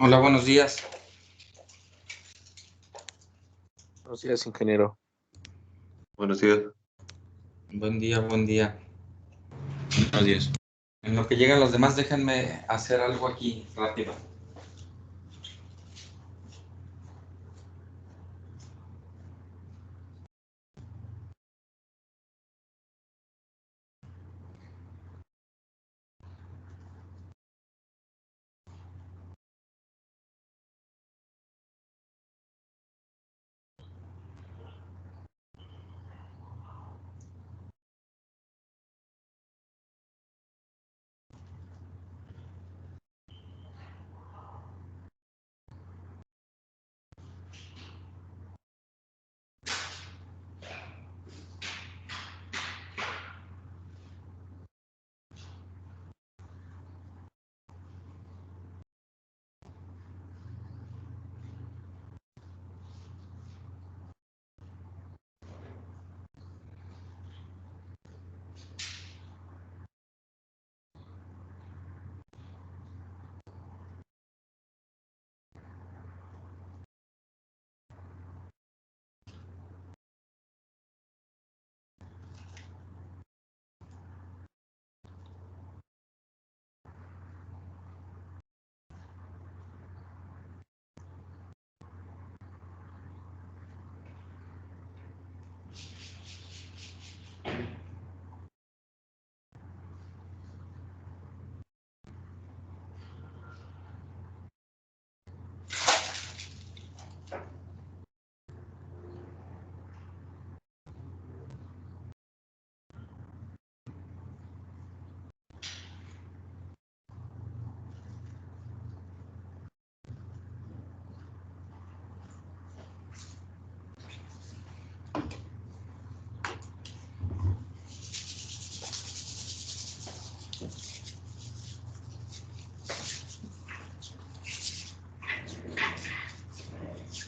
Hola, buenos días. Buenos días, ingeniero. Buenos días. Buen día, buen día. Buenos días. En lo que llegan los demás, déjenme hacer algo aquí rápido.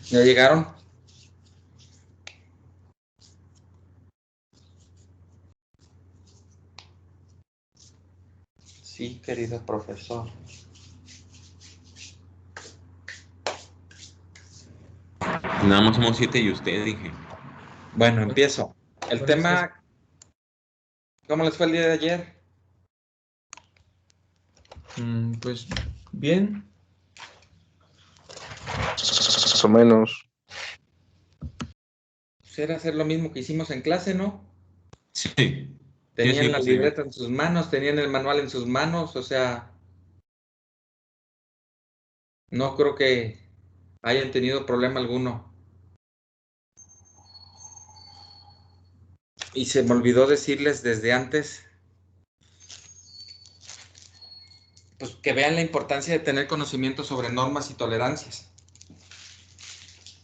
¿Ya llegaron? Sí, querido profesor. Nada más somos 7 y usted, dije. Bueno, empiezo. El tema, ¿cómo les fue el día de ayer? Pues bien. Más o menos. Pues era hacer lo mismo que hicimos en clase, ¿no? Sí. Tenían Sí, la pues, libreta en sus manos, tenían el manual en sus manos, o sea, no creo que hayan tenido problema alguno. Y se me olvidó decirles desde antes, pues que vean la importancia de tener conocimiento sobre normas y tolerancias.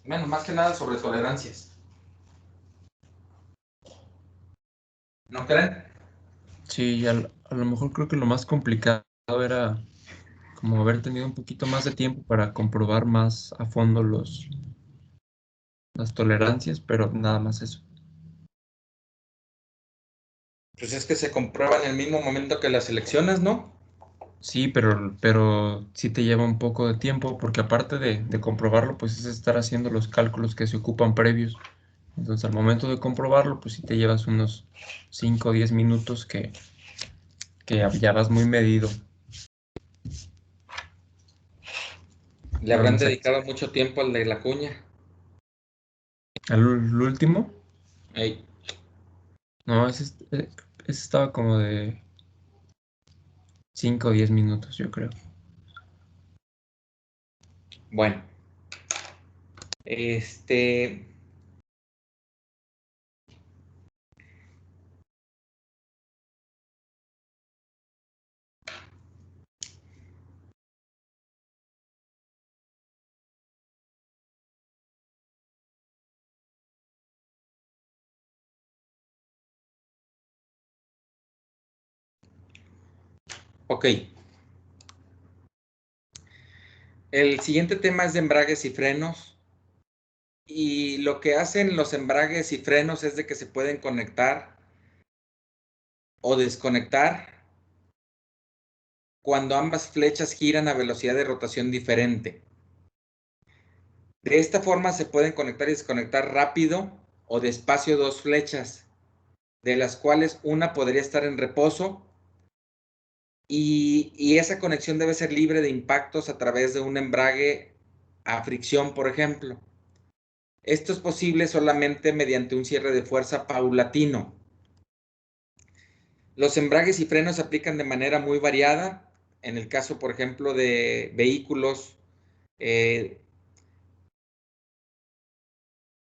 Bueno, más que nada sobre tolerancias. ¿No creen? Sí, a lo mejor creo que lo más complicado era como haber tenido un poquito más de tiempo para comprobar más a fondo las tolerancias, pero nada más eso. Pues es que se comprueba en el mismo momento que las elecciones, ¿no? Sí, pero sí te lleva un poco de tiempo, porque aparte de comprobarlo, pues es estar haciendo los cálculos que se ocupan previos. Entonces, al momento de comprobarlo, pues sí te llevas unos 5 o 10 minutos que ya vas muy medido. Le Nada habrán más dedicado mucho tiempo al de la cuña. al último. Ey, No, ese estaba como de 5 o 10 minutos, yo creo. bueno, este, ok. El siguiente tema es de embragues y frenos. Y lo que hacen los embragues y frenos es de que se pueden conectar o desconectar cuando ambas flechas giran a velocidad de rotación diferente. De esta forma se pueden conectar y desconectar rápido o despacio dos flechas, de las cuales una podría estar en reposo y esa conexión debe ser libre de impactos a través de un embrague a fricción, por ejemplo. Esto es posible solamente mediante un cierre de fuerza paulatino. Los embragues y frenos se aplican de manera muy variada. En el caso, por ejemplo, de vehículos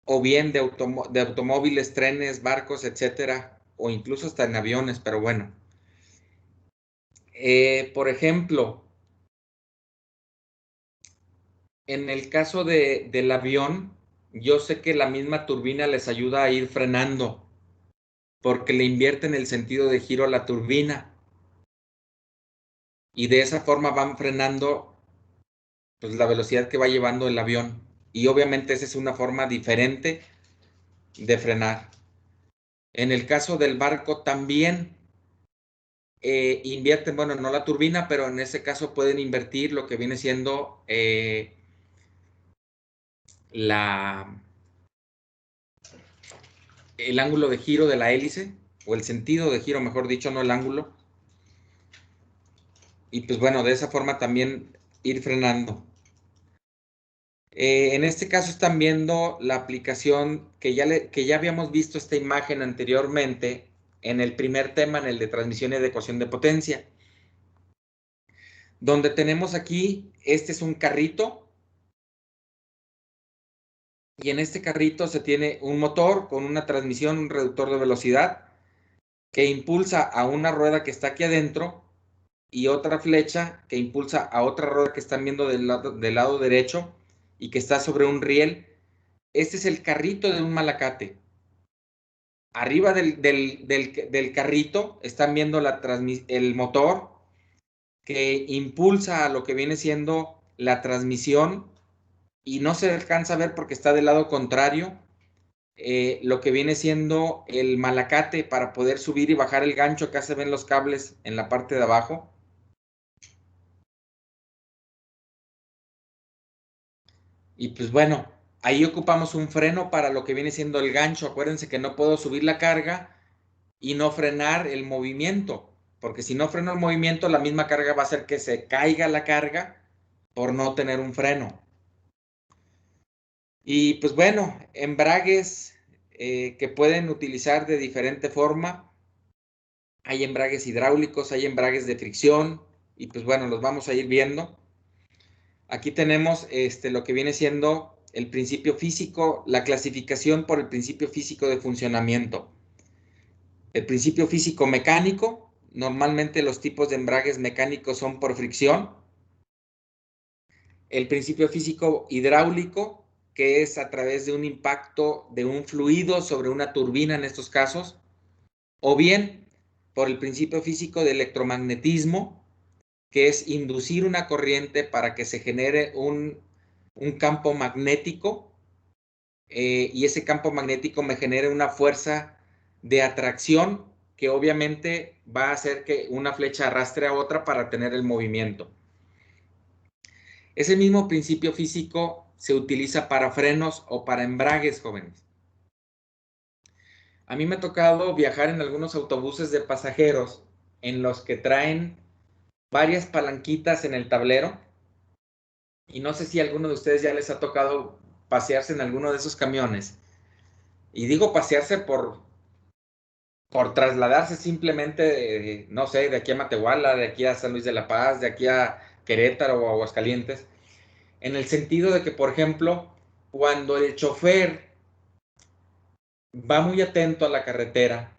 o bien de automóviles, trenes, barcos, etcétera, o incluso hasta en aviones, pero bueno. Por ejemplo, en el caso del avión, yo sé que la misma turbina les ayuda a ir frenando, porque le invierten el sentido de giro a la turbina. Y de esa forma van frenando pues, la velocidad que va llevando el avión. Y obviamente esa es una forma diferente de frenar. En el caso del barco también invierten, bueno, no la turbina, pero en ese caso pueden invertir lo que viene siendo el ángulo de giro de la hélice, o el sentido de giro, mejor dicho, no el ángulo. Y pues bueno, de esa forma también ir frenando. En este caso están viendo la aplicación que ya habíamos visto esta imagen anteriormente en el primer tema, en el de transmisión y de ecuación de potencia. Donde tenemos aquí, este es un carrito. Y en este carrito se tiene un motor con una transmisión, un reductor de velocidad que impulsa a una rueda que está aquí adentro y otra flecha que impulsa a otra rueda que están viendo del lado derecho y que está sobre un riel. Este es el carrito de un malacate. Arriba del carrito están viendo el motor que impulsa a lo que viene siendo la transmisión y no se alcanza a ver porque está del lado contrario. Lo que viene siendo el malacate para poder subir y bajar el gancho. Acá se ven los cables en la parte de abajo. Y pues bueno, ahí ocupamos un freno para lo que viene siendo el gancho. Acuérdense que no puedo subir la carga y no frenar el movimiento, porque si no freno el movimiento, la misma carga va a hacer que se caiga la carga por no tener un freno. Y pues bueno, embragues que pueden utilizar de diferente forma. Hay embragues hidráulicos, hay embragues de fricción, y pues bueno, los vamos a ir viendo. Aquí tenemos lo que viene siendo el principio físico, la clasificación por el principio físico de funcionamiento. El principio físico mecánico, normalmente los tipos de embragues mecánicos son por fricción. El principio físico hidráulico, que es a través de un impacto de un fluido sobre una turbina en estos casos, o bien por el principio físico de electromagnetismo, que es inducir una corriente para que se genere un campo magnético y ese campo magnético me genere una fuerza de atracción que obviamente va a hacer que una flecha arrastre a otra para tener el movimiento. Ese mismo principio físico se utiliza para frenos o para embragues, jóvenes. A mí me ha tocado viajar en algunos autobuses de pasajeros en los que traen varias palanquitas en el tablero. Y no sé si a alguno de ustedes ya les ha tocado pasearse en alguno de esos camiones. Y digo pasearse por trasladarse simplemente, no sé, de aquí a Matehuala, de aquí a San Luis de la Paz, de aquí a Querétaro o Aguascalientes. En el sentido de que, por ejemplo, cuando el chofer va muy atento a la carretera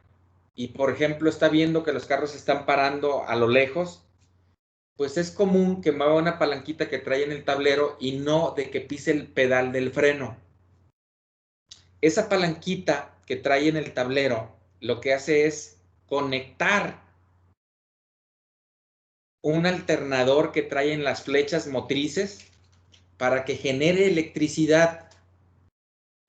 y, por ejemplo, está viendo que los carros están parando a lo lejos, pues es común que mueva una palanquita que trae en el tablero y no de que pise el pedal del freno. Esa palanquita que trae en el tablero lo que hace es conectar un alternador que trae en las flechas motrices para que genere electricidad.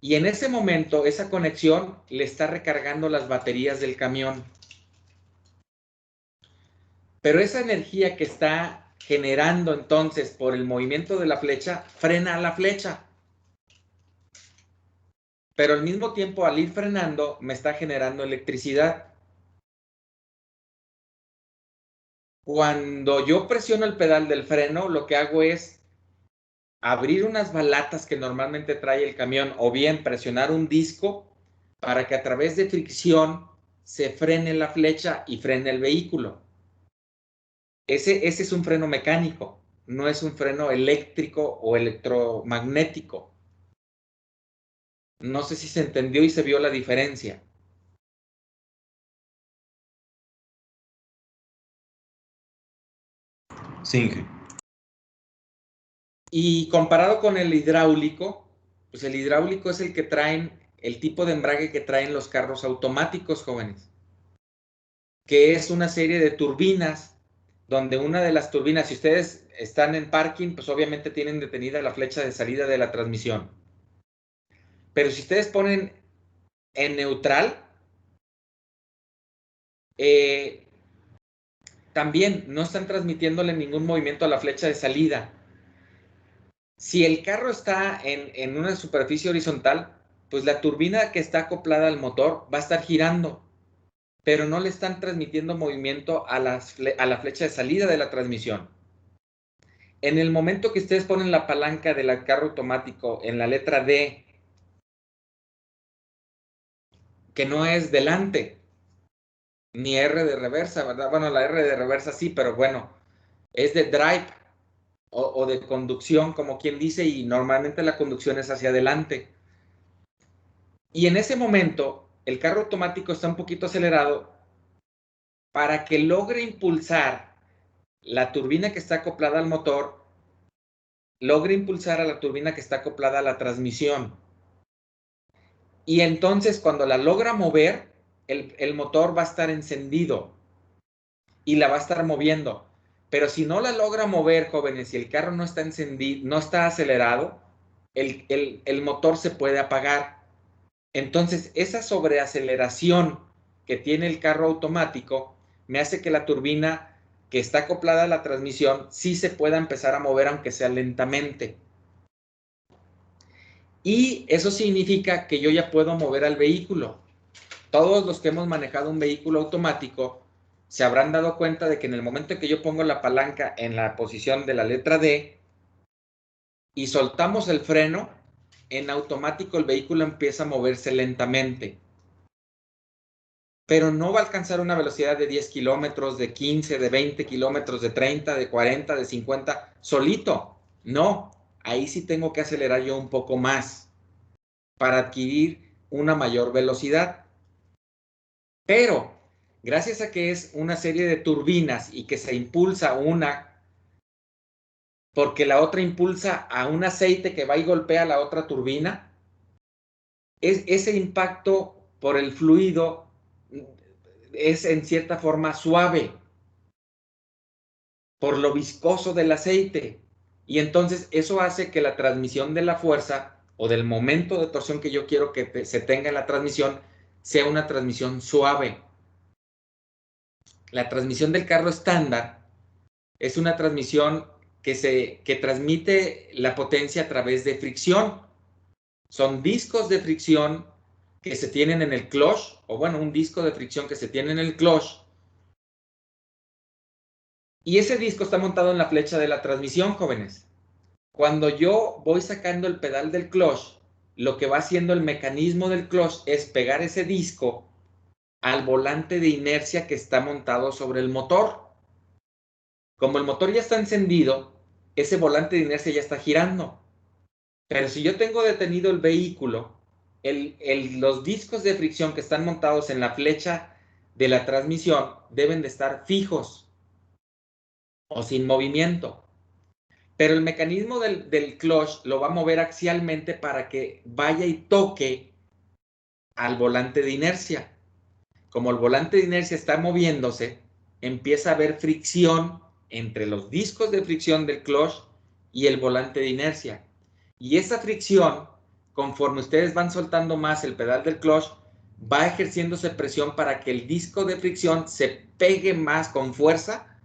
Y en ese momento, esa conexión le está recargando las baterías del camión. Pero esa energía que está generando entonces por el movimiento de la flecha, frena a la flecha. Pero al mismo tiempo, al ir frenando, me está generando electricidad. Cuando yo presiono el pedal del freno, lo que hago es abrir unas balatas que normalmente trae el camión, o bien presionar un disco para que a través de fricción se frene la flecha y frene el vehículo. Ese es un freno mecánico, no es un freno eléctrico o electromagnético. No sé si se entendió y se vio la diferencia. Sí, Inge. Y comparado con el hidráulico, pues el hidráulico es el que traen, el tipo de embrague que traen los carros automáticos, jóvenes, que es una serie de turbinas, donde una de las turbinas, si ustedes están en parking, pues obviamente tienen detenida la flecha de salida de la transmisión. Pero si ustedes ponen en neutral, también no están transmitiéndole ningún movimiento a la flecha de salida. Si el carro está en una superficie horizontal, pues la turbina que está acoplada al motor va a estar girando, pero no le están transmitiendo movimiento a la flecha de salida de la transmisión. En el momento que ustedes ponen la palanca del carro automático en la letra D, que no es delante, ni R de reversa, ¿verdad? Bueno, la R de reversa sí, pero bueno, es de drive o de conducción, como quien dice, y normalmente la conducción es hacia adelante. Y en ese momento, el carro automático está un poquito acelerado para que logre impulsar la turbina que está acoplada al motor, logre impulsar a la turbina que está acoplada a la transmisión. Y entonces cuando la logra mover, el motor va a estar encendido y la va a estar moviendo. Pero si no la logra mover, jóvenes, y el carro no está encendido, no está acelerado, el motor se puede apagar. Entonces, esa sobreaceleración que tiene el carro automático me hace que la turbina que está acoplada a la transmisión sí se pueda empezar a mover, aunque sea lentamente. Y eso significa que yo ya puedo mover al vehículo. Todos los que hemos manejado un vehículo automático se habrán dado cuenta de que en el momento que yo pongo la palanca en la posición de la letra D y soltamos el freno, en automático el vehículo empieza a moverse lentamente. Pero no va a alcanzar una velocidad de 10 kilómetros, de 15, de 20 kilómetros, de 30, de 40, de 50, solito. No, ahí sí tengo que acelerar yo un poco más para adquirir una mayor velocidad. Pero, gracias a que es una serie de turbinas y que se impulsa una, porque la otra impulsa a un aceite que va y golpea la otra turbina, ese impacto por el fluido es en cierta forma suave por lo viscoso del aceite. Y entonces eso hace que la transmisión de la fuerza o del momento de torsión que yo quiero que se tenga en la transmisión sea una transmisión suave. La transmisión del carro estándar es una transmisión que transmite la potencia a través de fricción. Son discos de fricción que se tienen en el clutch, o bueno, un disco de fricción que se tiene en el clutch. Y ese disco está montado en la flecha de la transmisión, jóvenes. Cuando yo voy sacando el pedal del clutch, lo que va haciendo el mecanismo del clutch es pegar ese disco al volante de inercia que está montado sobre el motor. Como el motor ya está encendido, ese volante de inercia ya está girando. Pero si yo tengo detenido el vehículo, los discos de fricción que están montados en la flecha de la transmisión deben de estar fijos o sin movimiento. Pero el mecanismo del clutch lo va a mover axialmente para que vaya y toque al volante de inercia. Como el volante de inercia está moviéndose, empieza a haber fricción entre los discos de fricción del clutch y el volante de inercia. Y esa fricción, conforme ustedes van soltando más el pedal del clutch, va ejerciéndose presión para que el disco de fricción se pegue más con fuerza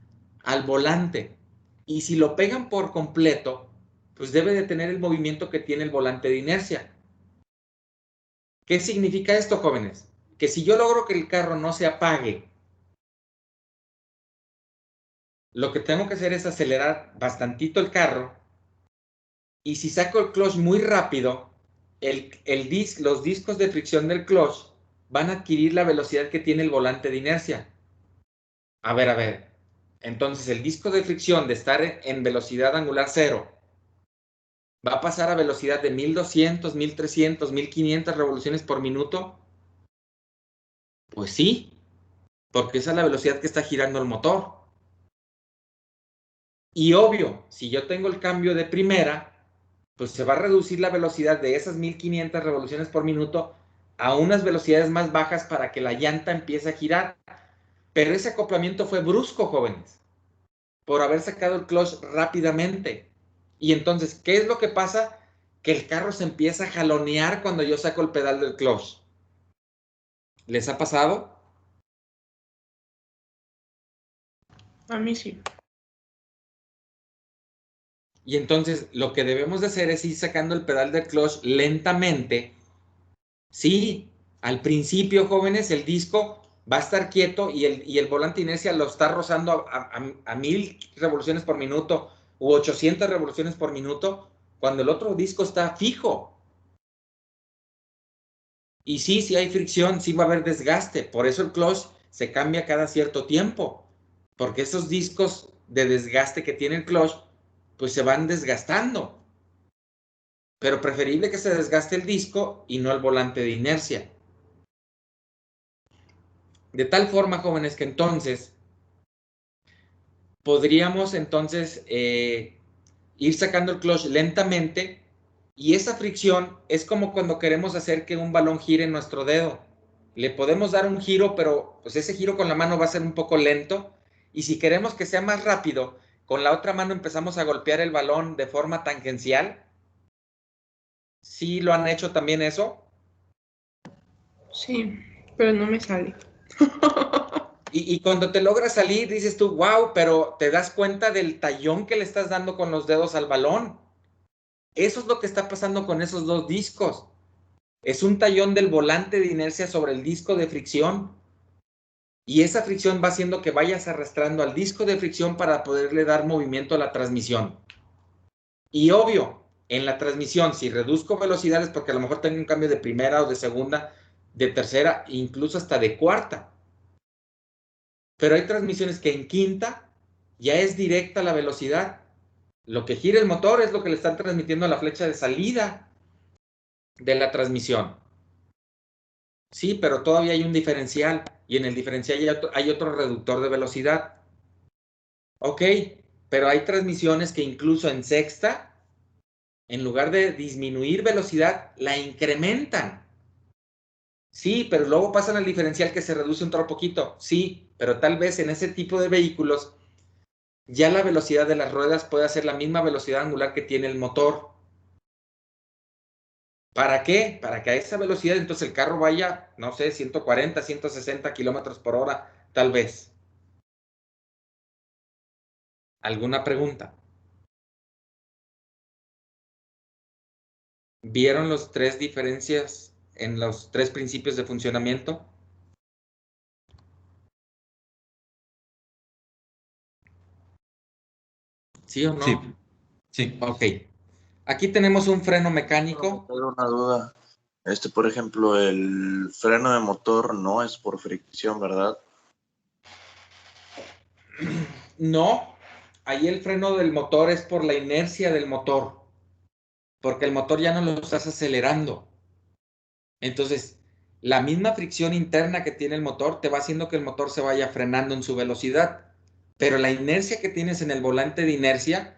al volante. Y si lo pegan por completo, pues debe de tener el movimiento que tiene el volante de inercia. ¿Qué significa esto, jóvenes? Que si yo logro que el carro no se apague, lo que tengo que hacer es acelerar bastantito el carro, y si saco el clutch muy rápido, los discos de fricción del clutch van a adquirir la velocidad que tiene el volante de inercia. A ver. Entonces el disco de fricción de estar en velocidad angular 0 va a pasar a velocidad de 1200, 1300, 1500 revoluciones por minuto. Pues sí, porque esa es la velocidad que está girando el motor. Y obvio, si yo tengo el cambio de primera, pues se va a reducir la velocidad de esas 1500 revoluciones por minuto a unas velocidades más bajas para que la llanta empiece a girar. Pero ese acoplamiento fue brusco, jóvenes, por haber sacado el clutch rápidamente. Y entonces, ¿qué es lo que pasa? Que el carro se empieza a jalonear cuando yo saco el pedal del clutch. ¿Les ha pasado? A mí sí. Y entonces lo que debemos de hacer es ir sacando el pedal del clutch lentamente. Sí, al principio, jóvenes, el disco va a estar quieto y el volante de inercia lo está rozando a 1000 revoluciones por minuto u 800 revoluciones por minuto, cuando el otro disco está fijo. Y sí, si hay fricción, sí va a haber desgaste. Por eso el clutch se cambia cada cierto tiempo, porque esos discos de desgaste que tiene el clutch, pues se van desgastando. Pero preferible que se desgaste el disco y no el volante de inercia. De tal forma, jóvenes, que entonces podríamos entonces ir sacando el clutch lentamente, y esa fricción es como cuando queremos hacer que un balón gire en nuestro dedo. Le podemos dar un giro, pero pues ese giro con la mano va a ser un poco lento, y si queremos que sea más rápido, con la otra mano empezamos a golpear el balón de forma tangencial. ¿Sí lo han hecho también eso? Sí, pero no me sale. Y cuando te logras salir, dices tú, wow, pero te das cuenta del tallón que le estás dando con los dedos al balón. Eso es lo que está pasando con esos dos discos. Es un tallón del volante de inercia sobre el disco de fricción. Y esa fricción va haciendo que vayas arrastrando al disco de fricción para poderle dar movimiento a la transmisión. Y obvio, en la transmisión, si reduzco velocidades, porque a lo mejor tengo un cambio de primera o de segunda, de tercera, incluso hasta de cuarta. Pero hay transmisiones que en quinta ya es directa la velocidad. Lo que gira el motor es lo que le están transmitiendo a la flecha de salida de la transmisión. Sí, pero todavía hay un diferencial, y en el diferencial hay otro reductor de velocidad. Ok, pero hay transmisiones que incluso en sexta, en lugar de disminuir velocidad, la incrementan. Sí, pero luego pasan al diferencial que se reduce un poquito. Sí, pero tal vez en ese tipo de vehículos ya la velocidad de las ruedas puede ser la misma velocidad angular que tiene el motor. ¿Para qué? Para que a esa velocidad entonces el carro vaya, no sé, 140, 160 kilómetros por hora, tal vez. ¿Alguna pregunta? ¿Vieron las tres diferencias en los tres principios de funcionamiento? ¿Sí o no? Sí. Sí. Ok. Aquí tenemos un freno mecánico. Tengo una duda. Por ejemplo, el freno de motor no es por fricción, ¿verdad? No, ahí el freno del motor es por la inercia del motor, porque el motor ya no lo estás acelerando. Entonces, la misma fricción interna que tiene el motor te va haciendo que el motor se vaya frenando en su velocidad, pero la inercia que tienes en el volante de inercia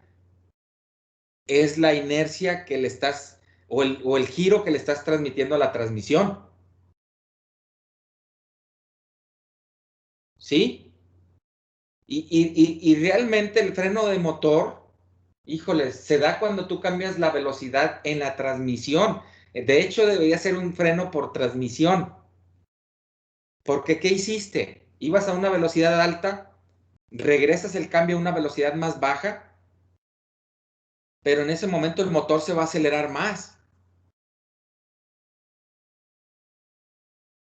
es la inercia que le estás, o el giro que le estás transmitiendo a la transmisión. ¿Sí? Y realmente el freno de motor, híjole, se da cuando tú cambias la velocidad en la transmisión. De hecho, debería ser un freno por transmisión. Porque, ¿qué hiciste? Ibas a una velocidad alta regresas el cambio a una velocidad más baja, pero en ese momento el motor se va a acelerar más.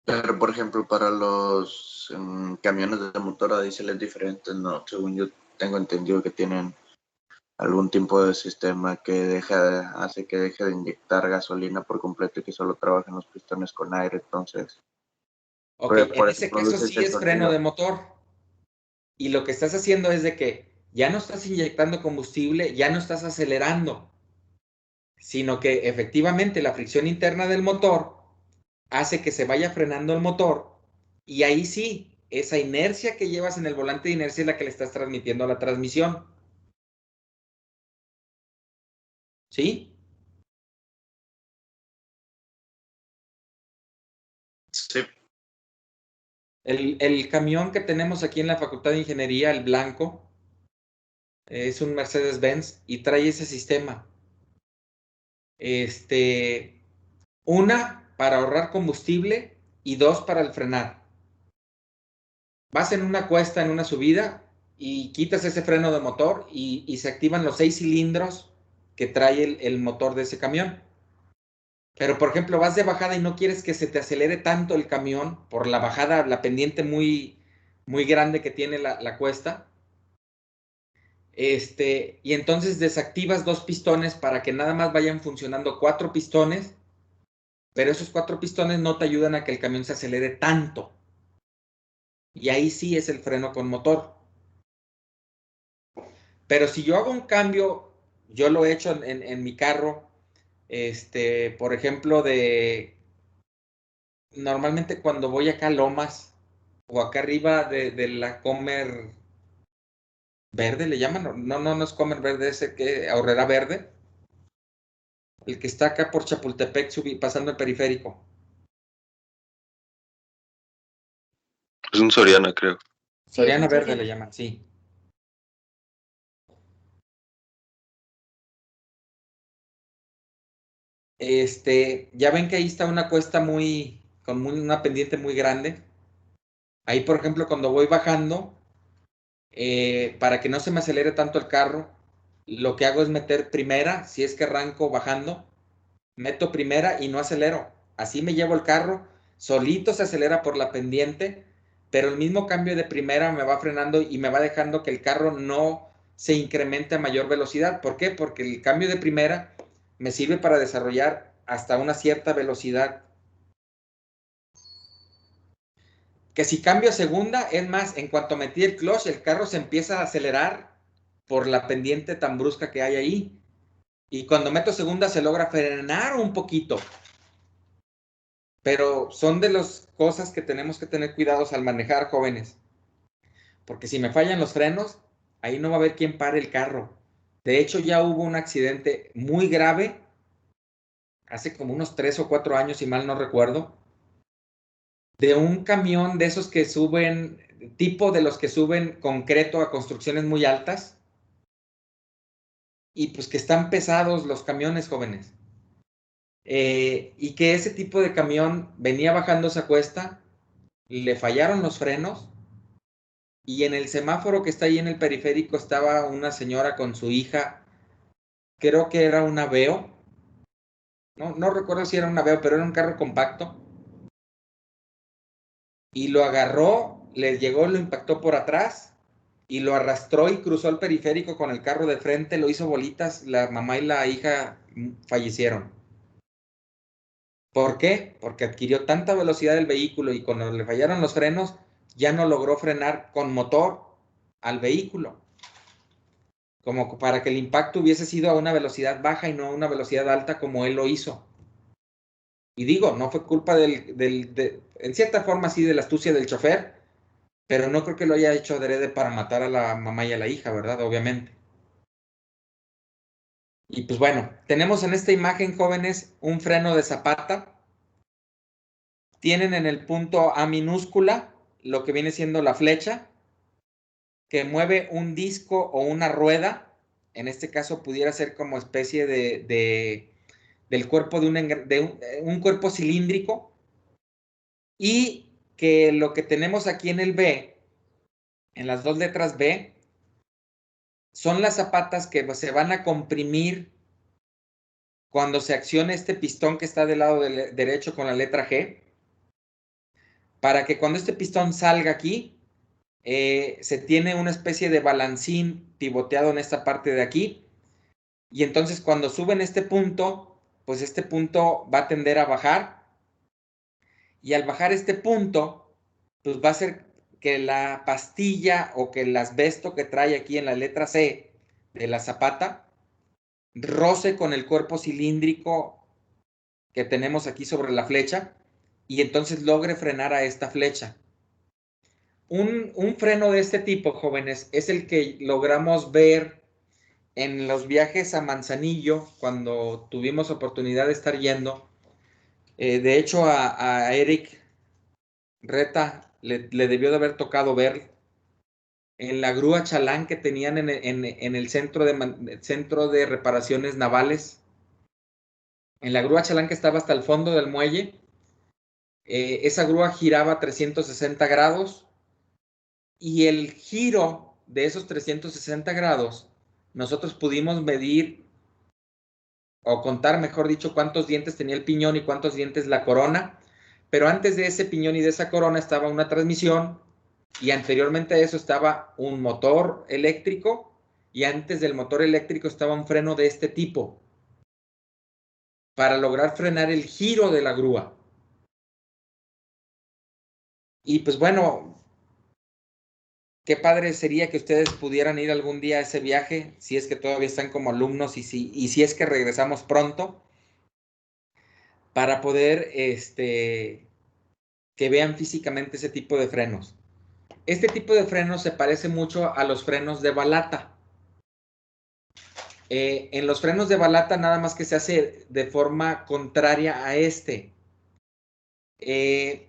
Pero, por ejemplo, para los camiones de motor a diésel es diferente, ¿no? Según yo tengo entendido que tienen algún tipo de sistema que hace que deje de inyectar gasolina por completo y que solo trabajen los pistones con aire, entonces Ok, en por eso ese caso produce sí ese es freno sonido. de motor. Y lo que estás haciendo es de que ya no estás inyectando combustible, ya no estás acelerando, sino que efectivamente la fricción interna del motor hace que se vaya frenando el motor y ahí sí, esa inercia que llevas en el volante de inercia es la que le estás transmitiendo a la transmisión. ¿Sí? Sí. El camión que tenemos aquí en la Facultad de Ingeniería, el blanco, es un Mercedes-Benz y trae ese sistema. Una, para ahorrar combustible y dos, para el frenar. Vas en una cuesta, en una subida y quitas ese freno de motor y se activan los 6 cilindros que trae el motor de ese camión. Pero, por ejemplo, vas de bajada y no quieres que se te acelere tanto el camión por la bajada, la pendiente muy, muy grande que tiene la cuesta. Y entonces desactivas 2 pistones para que nada más vayan funcionando 4 pistones, pero esos 4 pistones no te ayudan a que el camión se acelere tanto. Y ahí sí es el freno con motor. Pero si yo hago un cambio, yo lo he hecho en mi carro, por ejemplo, normalmente cuando voy acá a Lomas o acá arriba de la Comer Verde, ¿le llaman? No es Comer Verde, ese que Aurrera Verde, el que está acá por Chapultepec pasando el periférico. Es un Soriana, creo. Sí, es Soriana un Verde le Soriana. llaman, sí. Ya ven que ahí está una cuesta con una pendiente muy grande. Ahí, por ejemplo, cuando voy bajando, para que no se me acelere tanto el carro, lo que hago es meter primera, si es que arranco bajando, meto primera y no acelero. Así me llevo el carro, solito se acelera por la pendiente, pero el mismo cambio de primera me va frenando y me va dejando que el carro no se incremente a mayor velocidad. ¿Por qué? Porque el cambio de primera me sirve para desarrollar hasta una cierta velocidad. Que si cambio a segunda, es más, en cuanto metí el clutch, el carro se empieza a acelerar por la pendiente tan brusca que hay ahí. Y cuando meto segunda se logra frenar un poquito. Pero son de las cosas que tenemos que tener cuidados al manejar, jóvenes. Porque si me fallan los frenos, ahí no va a haber quien pare el carro. De hecho, ya hubo un accidente muy grave hace como unos 3 o 4 años, si mal no recuerdo, de un camión de esos que suben, tipo de los que suben concreto a construcciones muy altas, y pues que están pesados los camiones, jóvenes. Y que ese tipo de camión venía bajando esa cuesta, le fallaron los frenos, y en el semáforo que está ahí en el periférico estaba una señora con su hija, creo que era una Veo, no recuerdo si era una Veo, pero era un carro compacto, y lo agarró, le llegó, lo impactó por atrás, y lo arrastró y cruzó el periférico con el carro de frente, lo hizo bolitas, la mamá y la hija fallecieron. ¿Por qué? Porque adquirió tanta velocidad el vehículo y cuando le fallaron los frenos, ya no logró frenar con motor al vehículo, como para que el impacto hubiese sido a una velocidad baja y no a una velocidad alta como él lo hizo. Y digo, no fue culpa en cierta forma sí, de la astucia del chofer, pero no creo que lo haya hecho adrede para matar a la mamá y a la hija, ¿verdad? Obviamente. Y pues bueno, tenemos en esta imagen, jóvenes, un freno de zapata. Tienen en el punto A minúscula lo que viene siendo la flecha, que mueve un disco o una rueda. En este caso pudiera ser como especie del cuerpo de un cuerpo cilíndrico. Y que lo que tenemos aquí en el B en las dos letras B, son las zapatas que se van a comprimir cuando se accione este pistón que está del lado derecho con la letra G, para que cuando este pistón salga aquí, se tiene una especie de balancín pivoteado en esta parte de aquí, y entonces cuando suben este punto, pues este punto va a tender a bajar, y al bajar este punto, pues va a ser que la pastilla o que el asbesto que trae aquí en la letra C de la zapata roce con el cuerpo cilíndrico que tenemos aquí sobre la flecha y entonces logre frenar a esta flecha. Un freno de este tipo, jóvenes, es el que logramos ver en los viajes a Manzanillo cuando tuvimos oportunidad de estar yendo. De hecho, a Eric Reta le debió de haber tocado ver en la grúa Chalán que tenían en el centro de reparaciones navales. En la grúa Chalán que estaba hasta el fondo del muelle, esa grúa giraba 360 grados y el giro de esos 360 grados, nosotros pudimos medir o contar, mejor dicho, cuántos dientes tenía el piñón y cuántos dientes la corona, pero antes de ese piñón y de esa corona estaba una transmisión y anteriormente a eso estaba un motor eléctrico y antes del motor eléctrico estaba un freno de este tipo para lograr frenar el giro de la grúa. Y pues bueno, qué padre sería que ustedes pudieran ir algún día a ese viaje, si es que todavía están como alumnos y si es que regresamos pronto, para poder que vean físicamente ese tipo de frenos. Este tipo de frenos se parece mucho a los frenos de balata. En los frenos de balata nada más que se hace de forma contraria a este. En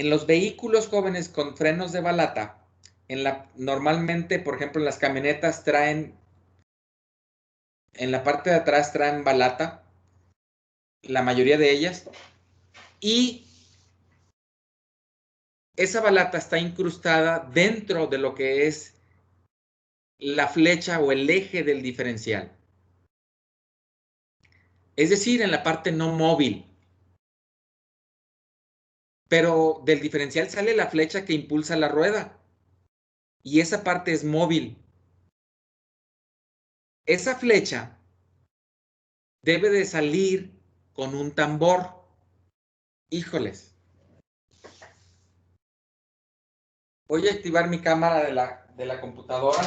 los vehículos jóvenes con frenos de balata, normalmente, por ejemplo, en las camionetas traen, en la parte de atrás traen balata, la mayoría de ellas, y esa balata está incrustada dentro de lo que es la flecha o el eje del diferencial. Es decir, en la parte no móvil. Pero del diferencial sale la flecha que impulsa la rueda. Y esa parte es móvil. Esa flecha debe de salir con un tambor. Híjoles. Voy a activar mi cámara de la computadora.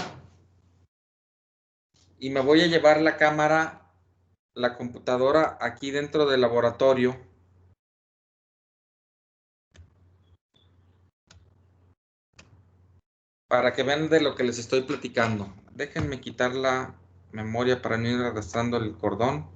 Y me voy a llevar la cámara, la computadora aquí dentro del laboratorio. Para que vean de lo que les estoy platicando. Déjenme quitar la memoria para no ir arrastrando el cordón.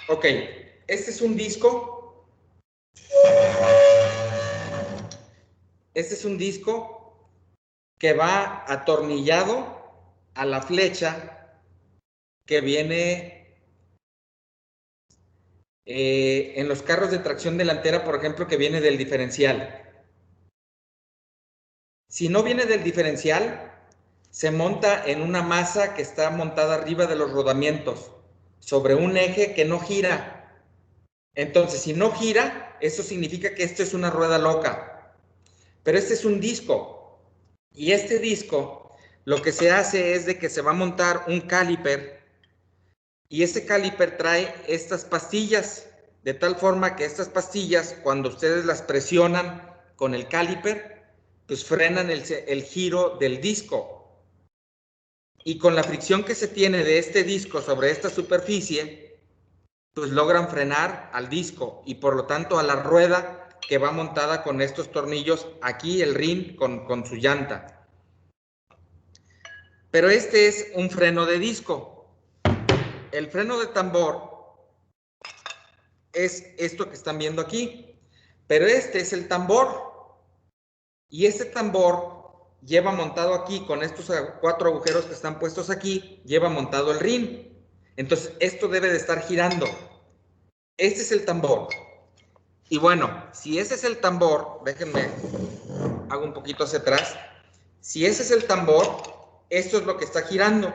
Ok, este es un disco. Este es un disco que va atornillado a la flecha que viene en los carros de tracción delantera, por ejemplo, que viene del diferencial. Si no viene del diferencial, se monta en una masa que está montada arriba de los rodamientos, sobre un eje que no gira. Entonces, si no gira, eso significa que esto es una rueda loca. Pero este es un disco. Y este disco, lo que se hace es de que se va a montar un caliper Y ese caliper trae estas pastillas, de tal forma que estas pastillas, cuando ustedes las presionan con el caliper, pues frenan el giro del disco. Y con la fricción que se tiene de este disco sobre esta superficie, pues logran frenar al disco y por lo tanto a la rueda que va montada con estos tornillos, aquí el rin con su llanta. Pero este es un freno de disco. El freno de tambor es esto que están viendo aquí, pero este es el tambor. Y este tambor lleva montado aquí, con estos 4 agujeros que están puestos aquí, lleva montado el rin. Entonces, esto debe de estar girando. Este es el tambor. Y bueno, si ese es el tambor, déjenme, hago un poquito hacia atrás. Si ese es el tambor, esto es lo que está girando.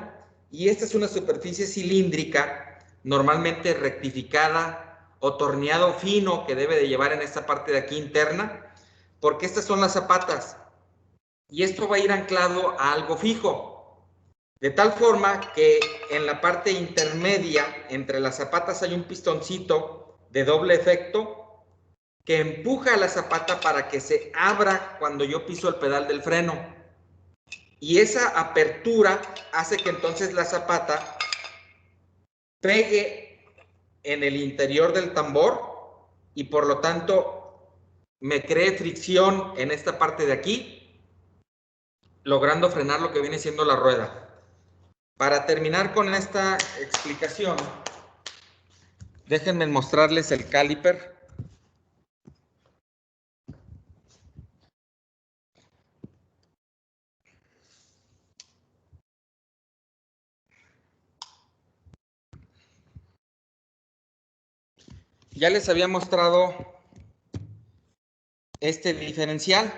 Y esta es una superficie cilíndrica, normalmente rectificada o torneado fino, que debe de llevar en esta parte de aquí interna, porque estas son las zapatas. Y esto va a ir anclado a algo fijo. De tal forma que en la parte intermedia, entre las zapatas, hay un pistoncito de doble efecto que empuja a la zapata para que se abra cuando yo piso el pedal del freno. Y esa apertura hace que entonces la zapata pegue en el interior del tambor y por lo tanto me cree fricción en esta parte de aquí, logrando frenar lo que viene siendo la rueda. Para terminar con esta explicación, déjenme mostrarles el caliper. Ya les había mostrado este diferencial.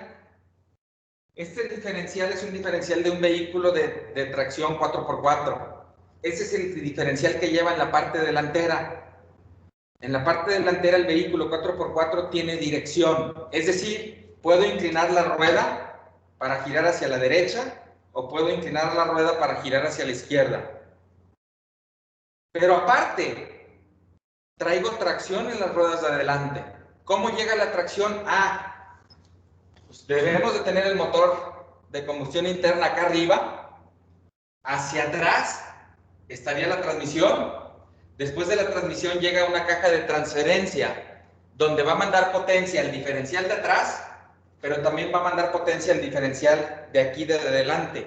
Este diferencial es un diferencial de un vehículo de tracción 4x4. Ese es el diferencial que lleva en la parte delantera. En la parte delantera el vehículo 4x4 tiene dirección. Es decir, puedo inclinar la rueda para girar hacia la derecha o puedo inclinar la rueda para girar hacia la izquierda. Pero aparte, traigo tracción en las ruedas de adelante. ¿Cómo llega la tracción? Pues debemos de tener el motor de combustión interna acá arriba. Hacia atrás estaría la transmisión. Después de la transmisión llega una caja de transferencia, donde va a mandar potencia al diferencial de atrás, pero también va a mandar potencia al diferencial de aquí de adelante.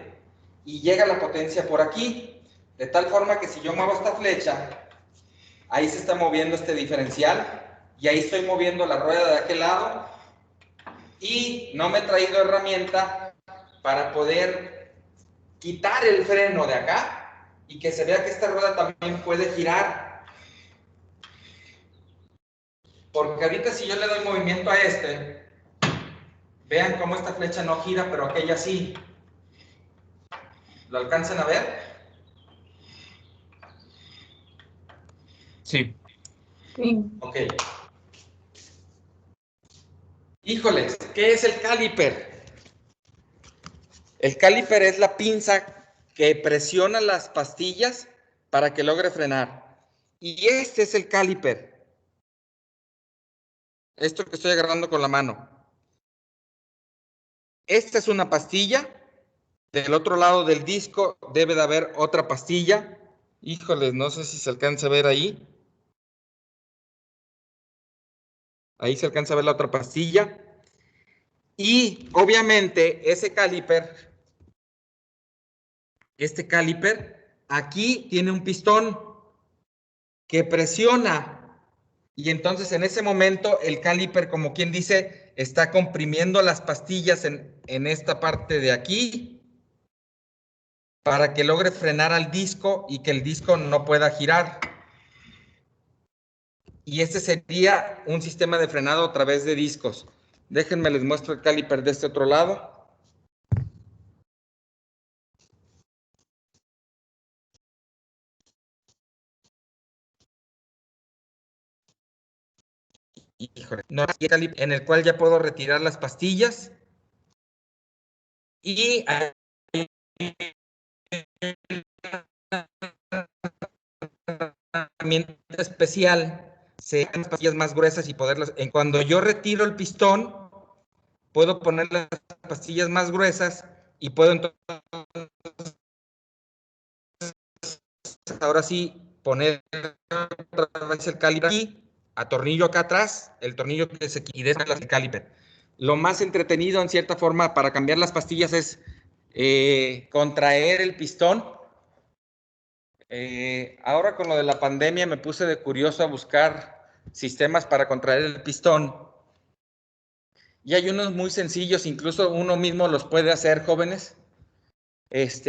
Y llega la potencia por aquí, de tal forma que si yo muevo esta flecha, ahí se está moviendo este diferencial y ahí estoy moviendo la rueda de aquel lado y no me he traído herramienta para poder quitar el freno de acá y que se vea que esta rueda también puede girar. Porque ahorita si yo le doy movimiento a este, vean cómo esta flecha no gira, pero aquella sí. ¿Lo alcanzan a ver? Sí. Sí. Ok. Híjoles, ¿qué es el caliper? El caliper es la pinza que presiona las pastillas para que logre frenar. Y este es el caliper. Esto que estoy agarrando con la mano. Esta es una pastilla. Del otro lado del disco debe de haber otra pastilla. Híjoles, no sé si se alcanza a ver ahí. Ahí se alcanza a ver la otra pastilla. Y obviamente ese caliper, este caliper, aquí tiene un pistón que presiona. Y entonces en ese momento el caliper, como quien dice, está comprimiendo las pastillas en esta parte de aquí para que logre frenar al disco y que el disco no pueda girar. Y este sería un sistema de frenado a través de discos. Déjenme les muestro el caliper de este otro lado. Híjole, no, en el cual ya puedo retirar las pastillas. Y herramienta especial, se hacen las pastillas más gruesas y poderlas. Cuando yo retiro el pistón, puedo poner las pastillas más gruesas y puedo entonces ahora sí poner otra vez el caliper aquí, atornillo acá atrás, el tornillo que se quita y el caliper. Lo más entretenido en cierta forma para cambiar las pastillas es contraer el pistón. Ahora con lo de la pandemia me puse de curioso a buscar sistemas para contraer el pistón. Y hay unos muy sencillos, incluso uno mismo los puede hacer, jóvenes.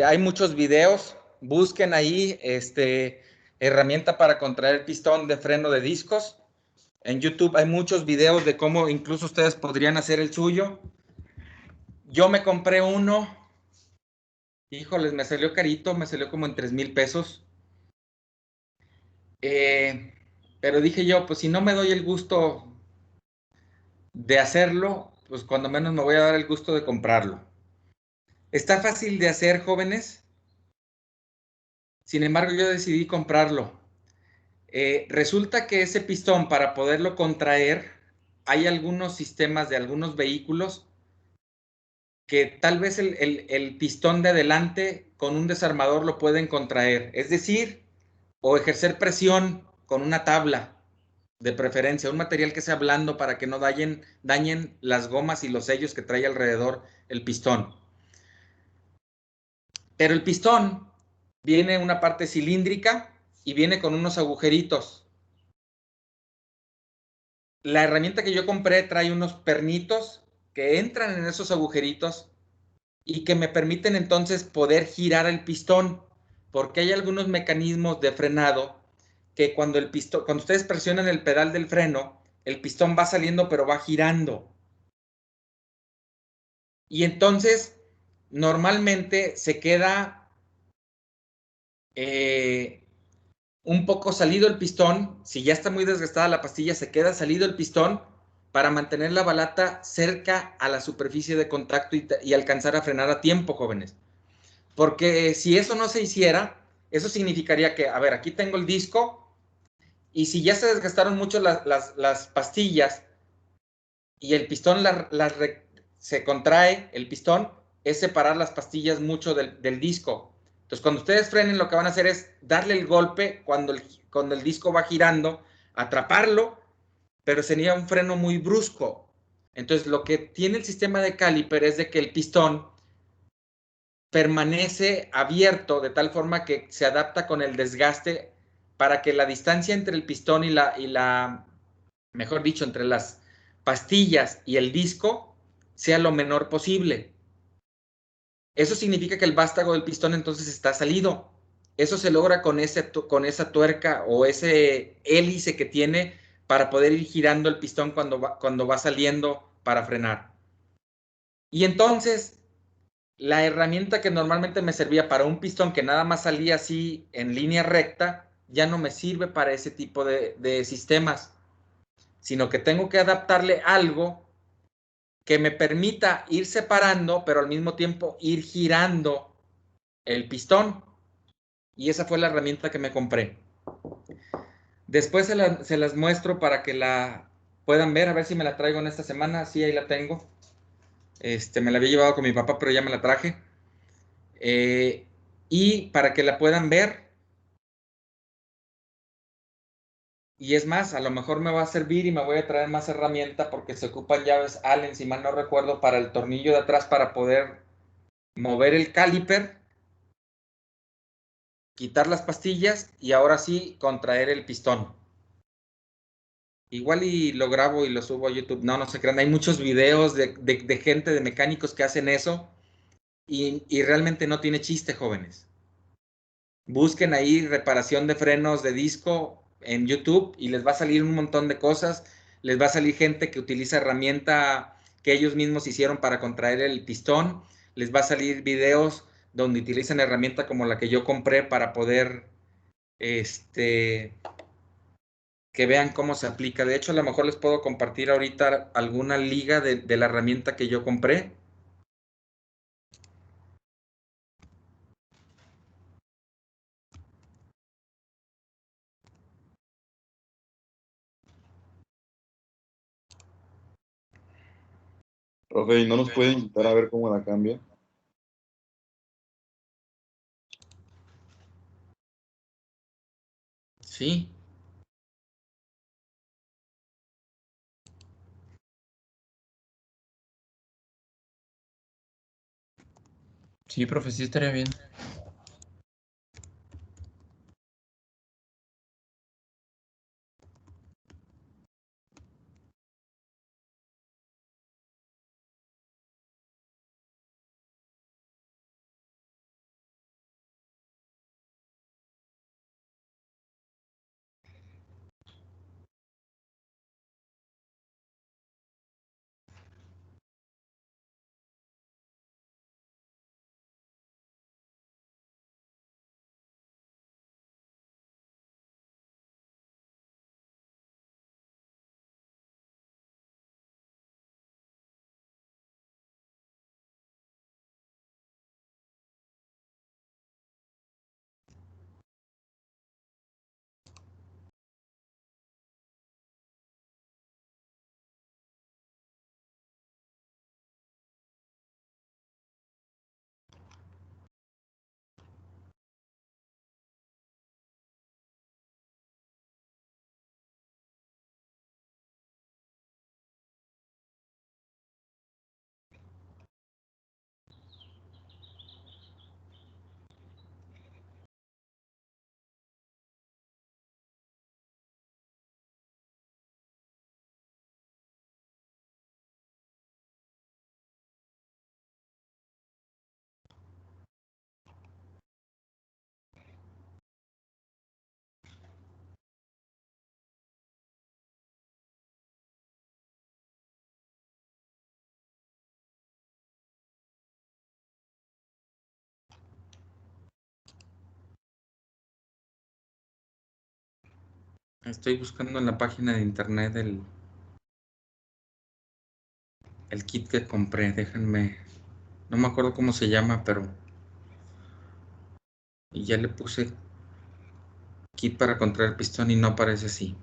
Hay muchos videos, busquen ahí herramienta para contraer el pistón de freno de discos. En YouTube hay muchos videos de cómo incluso ustedes podrían hacer el suyo. Yo me compré uno, híjoles, me salió carito, me salió como en 3,000 pesos. Pero dije yo, pues si no me doy el gusto de hacerlo, pues cuando menos me voy a dar el gusto de comprarlo. Está fácil de hacer, jóvenes. Sin embargo, yo decidí comprarlo. Resulta que ese pistón, para poderlo contraer, hay algunos sistemas de algunos vehículos que tal vez el pistón de adelante con un desarmador lo pueden contraer. Es decir, o ejercer presión con una tabla, de preferencia, un material que sea blando para que no dañen las gomas y los sellos que trae alrededor el pistón. Pero el pistón viene una parte cilíndrica y viene con unos agujeritos. La herramienta que yo compré trae unos pernitos que entran en esos agujeritos y que me permiten entonces poder girar el pistón, porque hay algunos mecanismos de frenado que cuando ustedes presionan el pedal del freno, el pistón va saliendo pero va girando. Y entonces normalmente se queda un poco salido el pistón. Si ya está muy desgastada la pastilla, se queda salido el pistón para mantener la balata cerca a la superficie de contacto y alcanzar a frenar a tiempo, jóvenes. Porque si eso no se hiciera, eso significaría que, a ver, aquí tengo el disco y si ya se desgastaron mucho las pastillas y el pistón se contrae, el pistón, es separar las pastillas mucho del disco. Entonces, cuando ustedes frenen, lo que van a hacer es darle el golpe cuando el disco va girando, atraparlo, pero sería un freno muy brusco. Entonces, lo que tiene el sistema de caliper es de que el pistón permanece abierto de tal forma que se adapta con el desgaste para que la distancia entre el pistón mejor dicho, entre las pastillas y el disco sea lo menor posible. Eso significa que el vástago del pistón entonces está salido. Eso se logra con esa tuerca o ese hélice que tiene para poder ir girando el pistón cuando va saliendo para frenar. Y entonces, la herramienta que normalmente me servía para un pistón que nada más salía así en línea recta, ya no me sirve para ese tipo de sistemas, sino que tengo que adaptarle algo que me permita ir separando, pero al mismo tiempo ir girando el pistón. Y esa fue la herramienta que me compré. Después se las muestro para que la puedan ver, a ver si me la traigo en esta semana. Sí, ahí la tengo. Me la había llevado con mi papá, pero ya me la traje. Y para que la puedan ver. Y es más, a lo mejor me va a servir y me voy a traer más herramienta porque se ocupan llaves Allen, si mal no recuerdo, para el tornillo de atrás para poder mover el caliper, quitar las pastillas y ahora sí contraer el pistón. Igual y lo grabo y lo subo a YouTube. No se crean. Hay muchos videos de gente, de mecánicos que hacen eso y realmente no tiene chiste, jóvenes. Busquen ahí reparación de frenos de disco en YouTube y les va a salir un montón de cosas. Les va a salir gente que utiliza herramienta que ellos mismos hicieron para contraer el pistón. Les va a salir videos donde utilizan herramienta como la que yo compré para poder que vean cómo se aplica. De hecho, a lo mejor les puedo compartir ahorita alguna liga de la herramienta que yo compré. Profe, ¿y no nos puede invitar a ver cómo la cambia? Sí. Sí, profe, sí estaría bien. Estoy buscando en la página de internet el kit que compré. Déjenme. No me acuerdo cómo se llama, pero. Y ya le puse kit para contraer pistón y no aparece así.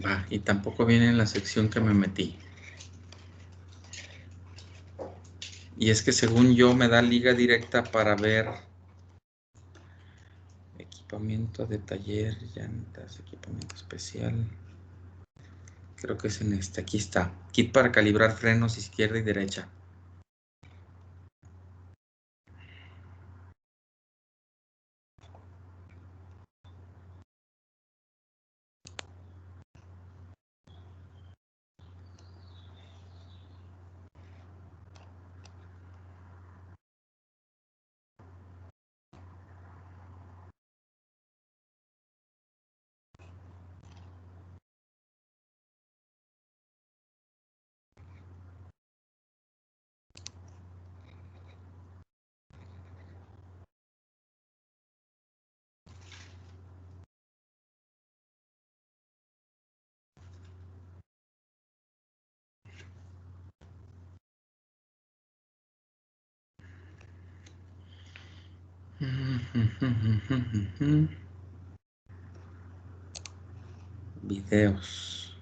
Va, y tampoco viene en la sección que me metí. Y es que según yo me da liga directa para ver equipamiento de taller, llantas, equipamiento especial. Creo que es en este. Aquí está. Kit para calibrar frenos izquierda y derecha. Videos.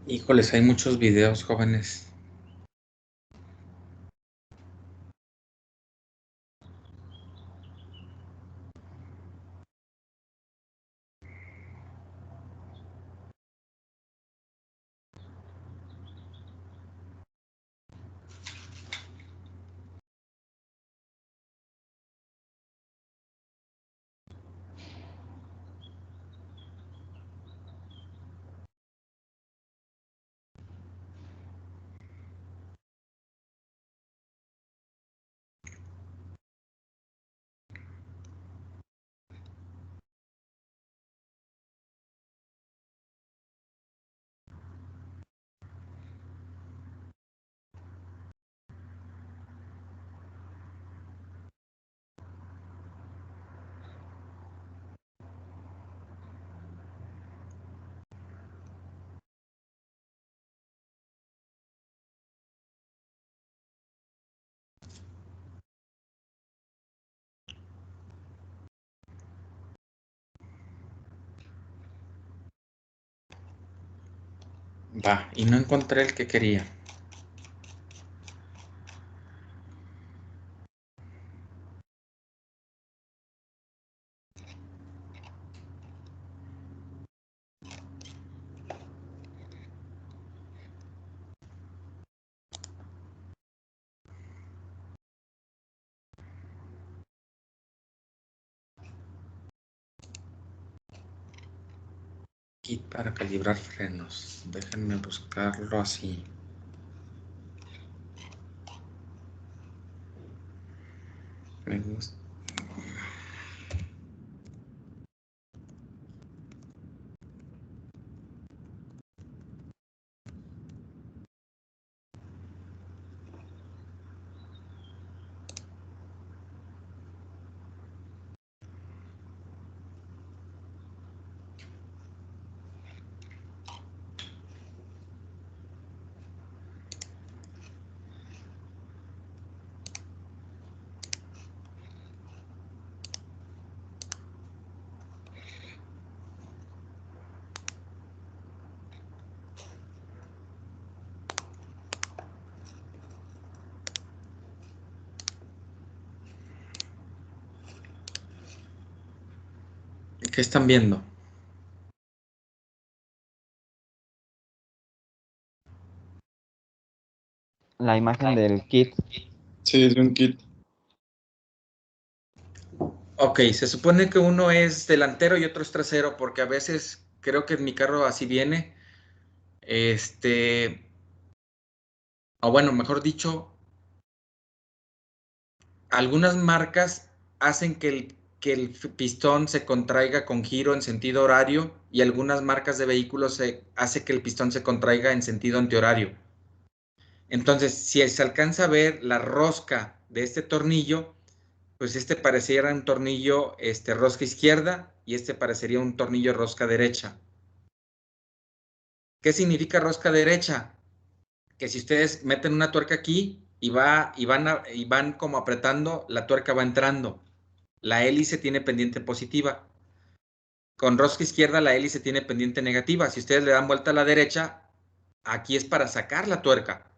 Híjoles, hay muchos videos, jóvenes. Va, y no encontré el que quería. Kit para calibrar frenos. Déjenme buscarlo así. Me gusta. ¿Qué están viendo? La imagen del kit. Sí, es un kit. Ok, se supone que uno es delantero y otro es trasero, porque a veces creo que en mi carro así viene. O bueno, mejor dicho, algunas marcas hacen que el pistón se contraiga con giro en sentido horario y algunas marcas de vehículos hace que el pistón se contraiga en sentido antihorario. Entonces, si se alcanza a ver la rosca de este tornillo, pues este pareciera un tornillo rosca izquierda y este parecería un tornillo rosca derecha. ¿Qué significa rosca derecha? Que si ustedes meten una tuerca aquí y van como apretando, la tuerca va entrando. La hélice tiene pendiente positiva. Con rosca izquierda la hélice tiene pendiente negativa. Si ustedes le dan vuelta a la derecha, aquí es para sacar la tuerca,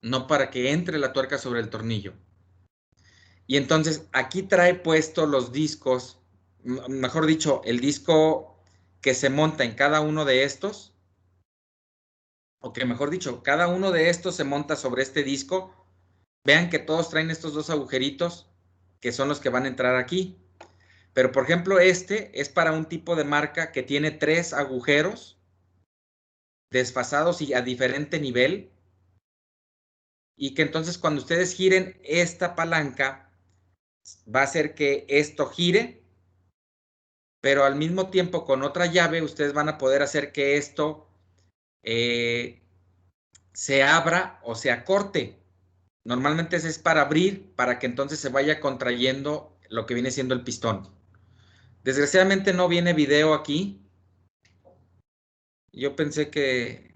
no para que entre la tuerca sobre el tornillo. Y entonces aquí trae puesto los discos, mejor dicho, el disco que se monta en cada uno de estos, o que mejor dicho, cada uno de estos se monta sobre este disco. Vean que todos traen estos dos agujeritos que son los que van a entrar aquí. Pero por ejemplo, este es para un tipo de marca que tiene 3 agujeros desfasados y a diferente nivel. Y que entonces cuando ustedes giren esta palanca, va a hacer que esto gire, pero al mismo tiempo con otra llave ustedes van a poder hacer que esto se abra o se acorte. Normalmente ese es para abrir, para que entonces se vaya contrayendo lo que viene siendo el pistón. Desgraciadamente no viene video aquí. Yo pensé que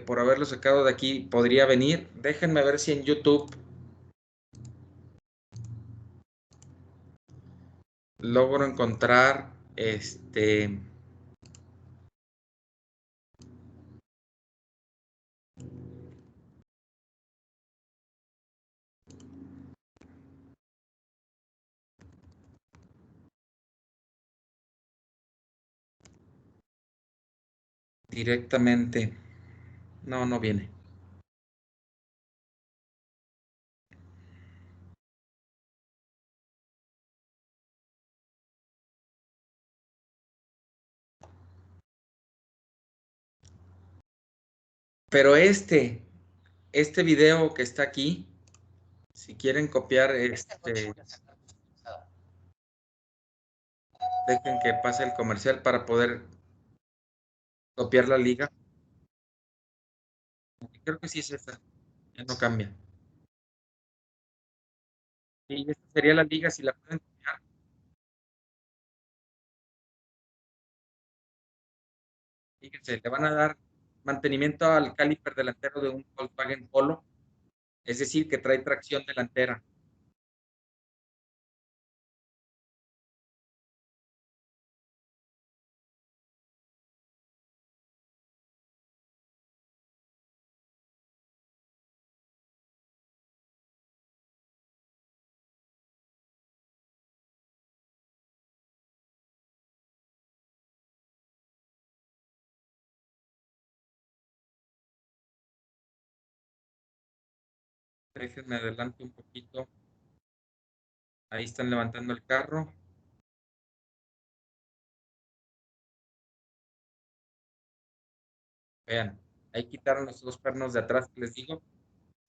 por haberlo sacado de aquí podría venir. Déjenme ver si en YouTube logro encontrar directamente. No, no viene. Pero este video que está aquí, si quieren copiar dejen que pase el comercial para poder copiar la liga. Creo que sí es esta, ya no cambia. Y esta sería la liga, si la pueden copiar. Fíjense, le van a dar mantenimiento al caliper delantero de un Volkswagen Polo, es decir, que trae tracción delantera. Déjenme adelante un poquito. Ahí están levantando el carro. Vean, ahí quitaron los dos pernos de atrás que les digo.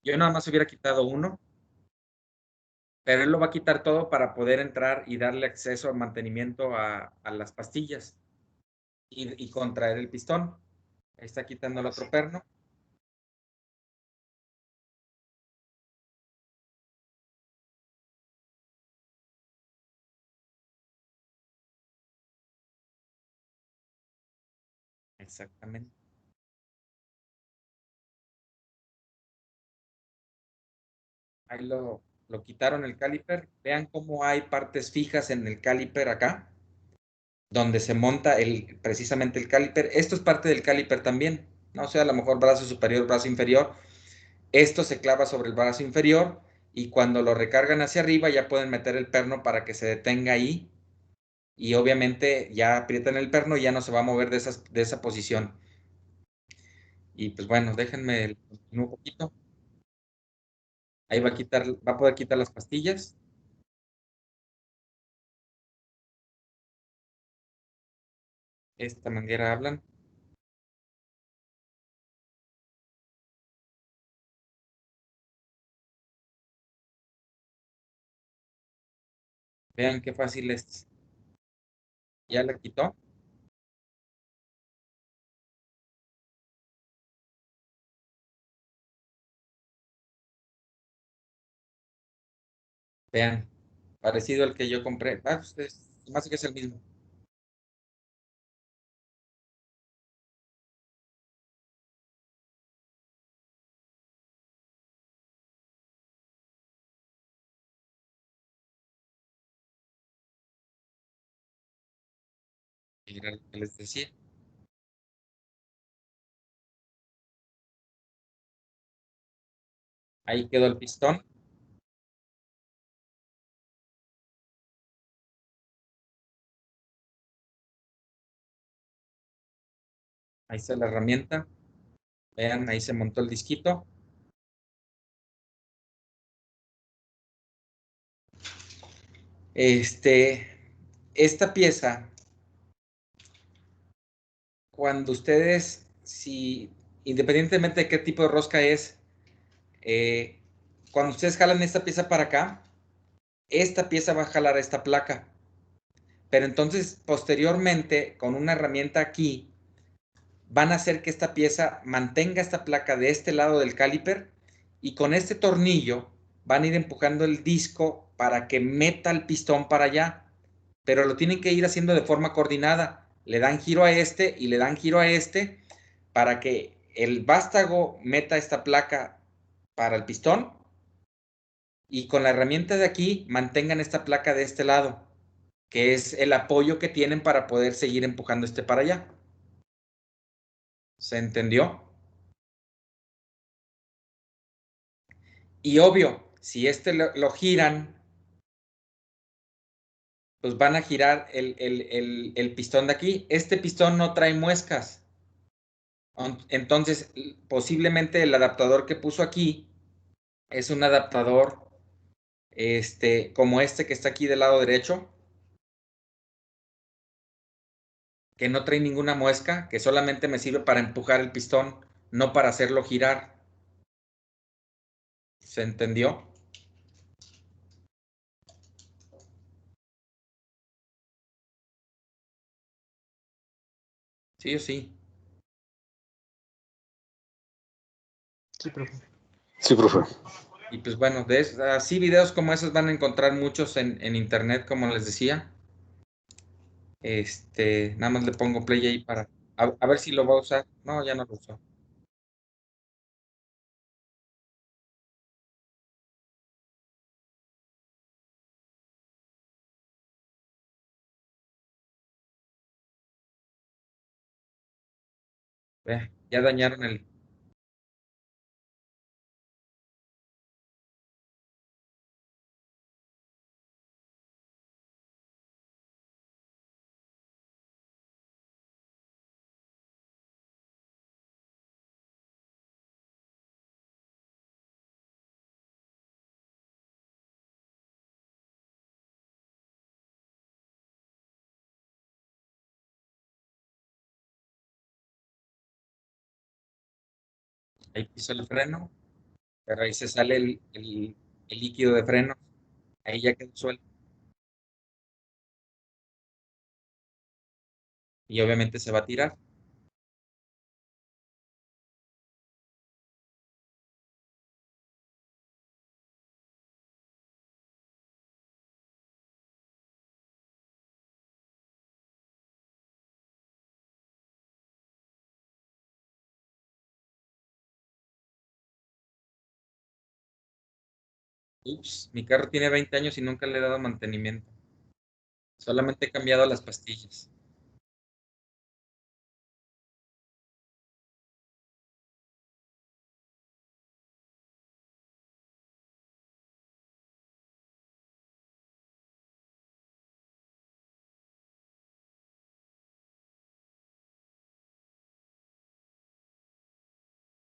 Yo nada más hubiera quitado uno, pero él lo va a quitar todo para poder entrar y darle acceso al mantenimiento a las pastillas y contraer el pistón. Ahí está quitando el otro perno. Exactamente. Ahí lo quitaron el caliper. Vean cómo hay partes fijas en el caliper acá, donde se monta precisamente el caliper. Esto es parte del caliper también, ¿no? O sea, a lo mejor brazo superior, brazo inferior. Esto se clava sobre el brazo inferior y cuando lo recargan hacia arriba ya pueden meter el perno para que se detenga ahí y obviamente ya aprietan el perno y ya no se va a mover de esa posición. Y pues bueno, déjenme un poquito. Ahí va a poder quitar las pastillas. Esta manguera hablan. Vean qué fácil es. Ya la quitó. Vean, parecido al que yo compré. Ah, pues más que es el mismo. Y era lo que les decía. Ahí quedó el pistón. Ahí está la herramienta. Vean, ahí se montó el disquito. Esta pieza, cuando ustedes, si independientemente de qué tipo de rosca es, cuando ustedes jalan esta pieza para acá, esta pieza va a jalar a esta placa. Pero entonces, posteriormente, con una herramienta aquí, van a hacer que esta pieza mantenga esta placa de este lado del caliper y con este tornillo van a ir empujando el disco para que meta el pistón para allá, pero lo tienen que ir haciendo de forma coordinada. Le dan giro a este y le dan giro a este para que el vástago meta esta placa para el pistón y con la herramienta de aquí mantengan esta placa de este lado, que es el apoyo que tienen para poder seguir empujando este para allá. ¿Se entendió? Y obvio, si lo giran, pues van a girar el pistón de aquí. Este pistón no trae muescas. Entonces, posiblemente el adaptador que puso aquí es un adaptador como este que está aquí del lado derecho, que no trae ninguna muesca, que solamente me sirve para empujar el pistón, no para hacerlo girar. ¿Se entendió? Sí o sí. Sí, profe. Sí, profe. Y pues bueno, así videos como esos van a encontrar muchos en internet, como les decía. Nada más le pongo play ahí para a ver si lo va a usar. No, ya no lo usó. Ve, ya dañaron el. Ahí piso el freno, pero ahí se sale el líquido de freno. Ahí ya quedó suelto. Y obviamente se va a tirar. Ups, mi carro tiene 20 años y nunca le he dado mantenimiento. Solamente he cambiado las pastillas.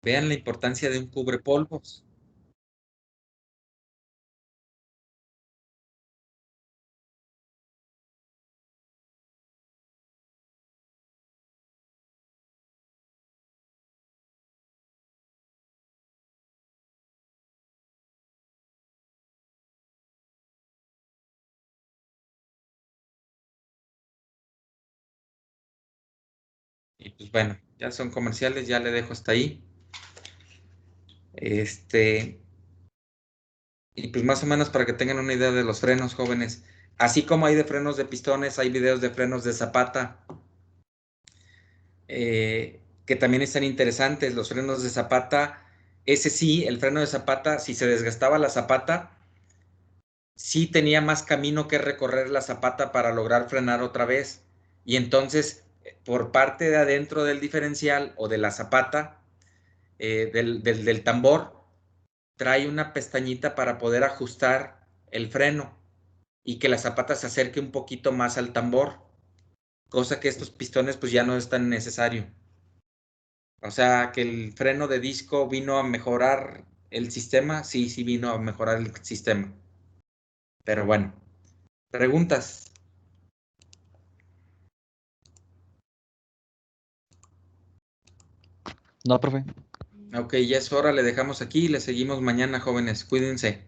Vean la importancia de un cubrepolvos. Y pues bueno, ya son comerciales, ya le dejo hasta ahí. Y pues más o menos para que tengan una idea de los frenos, jóvenes. Así como hay de frenos de pistones, hay videos de frenos de zapata, que también están interesantes. Los frenos de zapata, ese sí, el freno de zapata, si se desgastaba la zapata, sí tenía más camino que recorrer la zapata para lograr frenar otra vez. Y entonces, por parte de adentro del diferencial o de la zapata, del tambor, trae una pestañita para poder ajustar el freno y que la zapata se acerque un poquito más al tambor, cosa que estos pistones pues ya no es tan necesario. O sea, que el freno de disco vino a mejorar el sistema, sí, sí vino a mejorar el sistema. Pero bueno, preguntas. No, profe. Ok, ya es hora, le dejamos aquí y le seguimos mañana, jóvenes. Cuídense.